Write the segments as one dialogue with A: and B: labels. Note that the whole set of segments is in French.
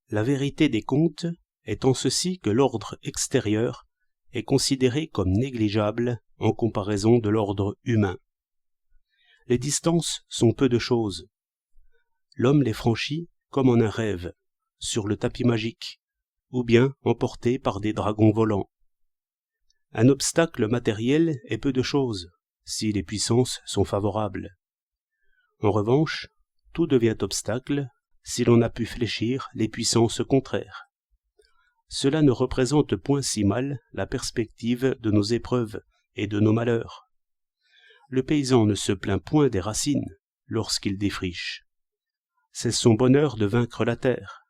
A: La vérité des contes est en ceci que l'ordre extérieur est considéré comme négligeable en comparaison de l'ordre humain. Les distances sont peu de choses. L'homme les franchit comme en un rêve, sur le tapis magique, ou bien emporté par des dragons volants. Un obstacle matériel est peu de choses, si les puissances sont favorables. En revanche, tout devient obstacle si l'on a pu fléchir les puissances contraires. Cela ne représente point si mal la perspective de nos épreuves et de nos malheurs. Le paysan ne se plaint point des racines lorsqu'il défriche. C'est son bonheur de vaincre la terre.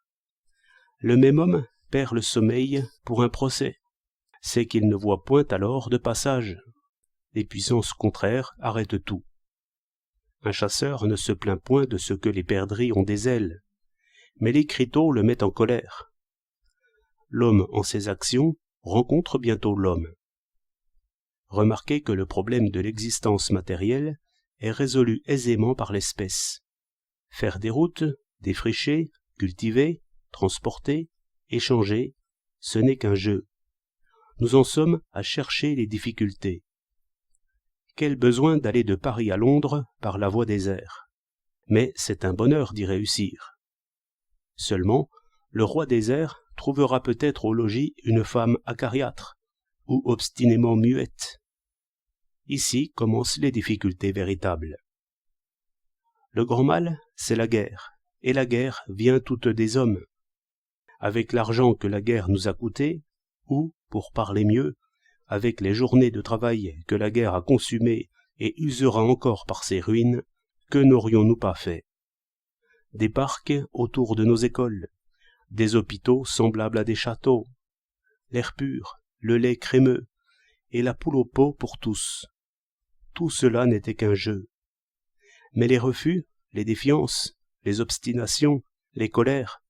A: Le même homme perd le sommeil pour un procès. C'est qu'il ne voit point alors de passage. Les puissances contraires arrêtent tout. Un chasseur ne se plaint point de ce que les perdrix ont des ailes, mais l'écriteau le met en colère. L'homme en ses actions rencontre bientôt l'homme. Remarquez que le problème de l'existence matérielle est résolu aisément par l'espèce. Faire des routes, défricher, cultiver, transporter, échanger, ce n'est qu'un jeu. Nous en sommes à chercher les difficultés. Quel besoin d'aller de Paris à Londres par la voie des airs. Mais c'est un bonheur d'y réussir. Seulement, le roi des airs trouvera peut-être au logis une femme acariâtre, ou obstinément muette. Ici commencent les difficultés véritables. Le grand mal, c'est la guerre, et la guerre vient toute des hommes. Avec l'argent que la guerre nous a coûté, ou, pour parler mieux, avec les journées de travail que la guerre a consumées et usera encore par ses ruines, que n'aurions-nous pas fait? Des parcs autour de nos écoles, des hôpitaux semblables à des châteaux, l'air pur, le lait crémeux, et la poule au pot pour tous. Tout cela n'était qu'un jeu. Mais les refus, les défiances, les obstinations, les colères,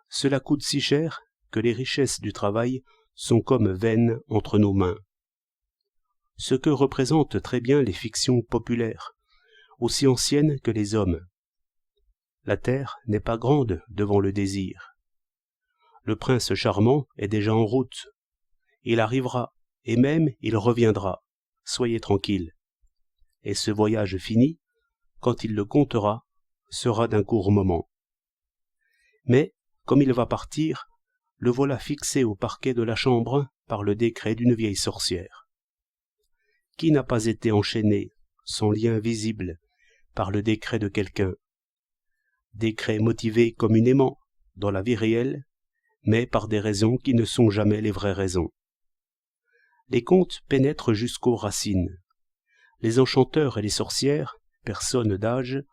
A: cela coûte si cher que les richesses du travail sont comme vaines entre nos mains. Ce que représentent très bien les fictions populaires, aussi anciennes que les hommes. La terre n'est pas grande devant le désir. Le prince charmant est déjà en route. Il arrivera, et même il reviendra. Soyez tranquille. Et ce voyage fini, quand il le comptera, sera d'un court moment. Mais, comme il va partir, le voilà fixé au parquet de la chambre par le décret d'une vieille sorcière. Qui n'a pas été enchaîné, sans lien visible, par le décret de quelqu'un? Décret motivé communément, dans la vie réelle, mais par des raisons qui ne sont jamais les vraies raisons. Les contes pénètrent jusqu'aux racines. Les enchanteurs et les sorcières, personnes d'âge,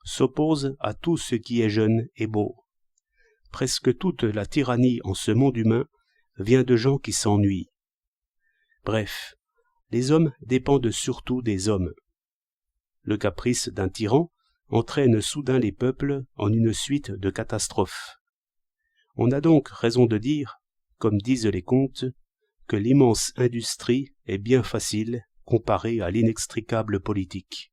A: s'opposent à tout ce qui est jeune et beau. Presque toute la tyrannie en ce monde humain vient de gens qui s'ennuient. Bref, les hommes dépendent surtout des hommes. Le caprice d'un tyran entraîne soudain les peuples en une suite de catastrophes. On a donc raison de dire, comme disent les contes, que l'immense industrie est bien facile comparée à l'inextricable politique.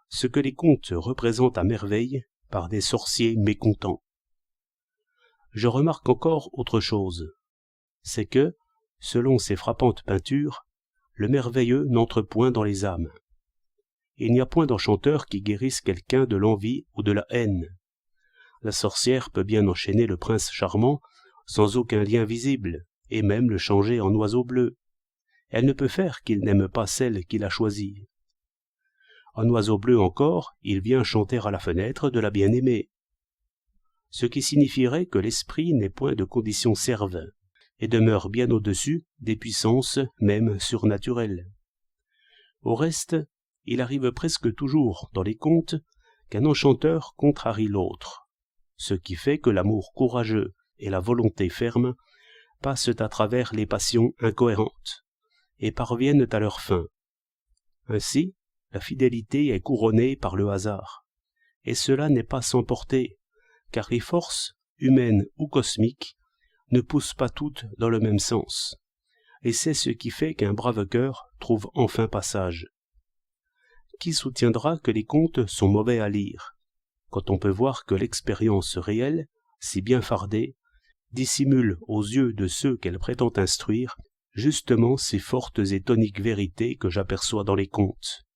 A: Ce que les contes représentent à merveille par des sorciers mécontents. Je remarque encore autre chose, c'est que, selon ces frappantes peintures, le merveilleux n'entre point dans les âmes. Il n'y a point d'enchanteur qui guérisse quelqu'un de l'envie ou de la haine. La sorcière peut bien enchaîner le prince charmant sans aucun lien visible, et même le changer en oiseau bleu. Elle ne peut faire qu'il n'aime pas celle qu'il a choisie. En oiseau bleu encore, il vient chanter à la fenêtre de la bien-aimée. Ce qui signifierait que l'esprit n'est point de condition serve, et demeure bien au-dessus des puissances même surnaturelles. Au reste, il arrive presque toujours dans les contes qu'un enchanteur contrarie l'autre, ce qui fait que l'amour courageux et la volonté ferme passent à travers les passions incohérentes, et parviennent à leur fin. Ainsi, la fidélité est couronnée par le hasard, et cela n'est pas sans portée, car les forces, humaines ou cosmiques, ne poussent pas toutes dans le même sens, et c'est ce qui fait qu'un brave cœur trouve enfin passage. Qui soutiendra que les contes sont mauvais à lire, quand on peut voir que l'expérience réelle si bien fardée, dissimule aux yeux de ceux qu'elle prétend instruire justement ces fortes et toniques vérités que j'aperçois dans les contes.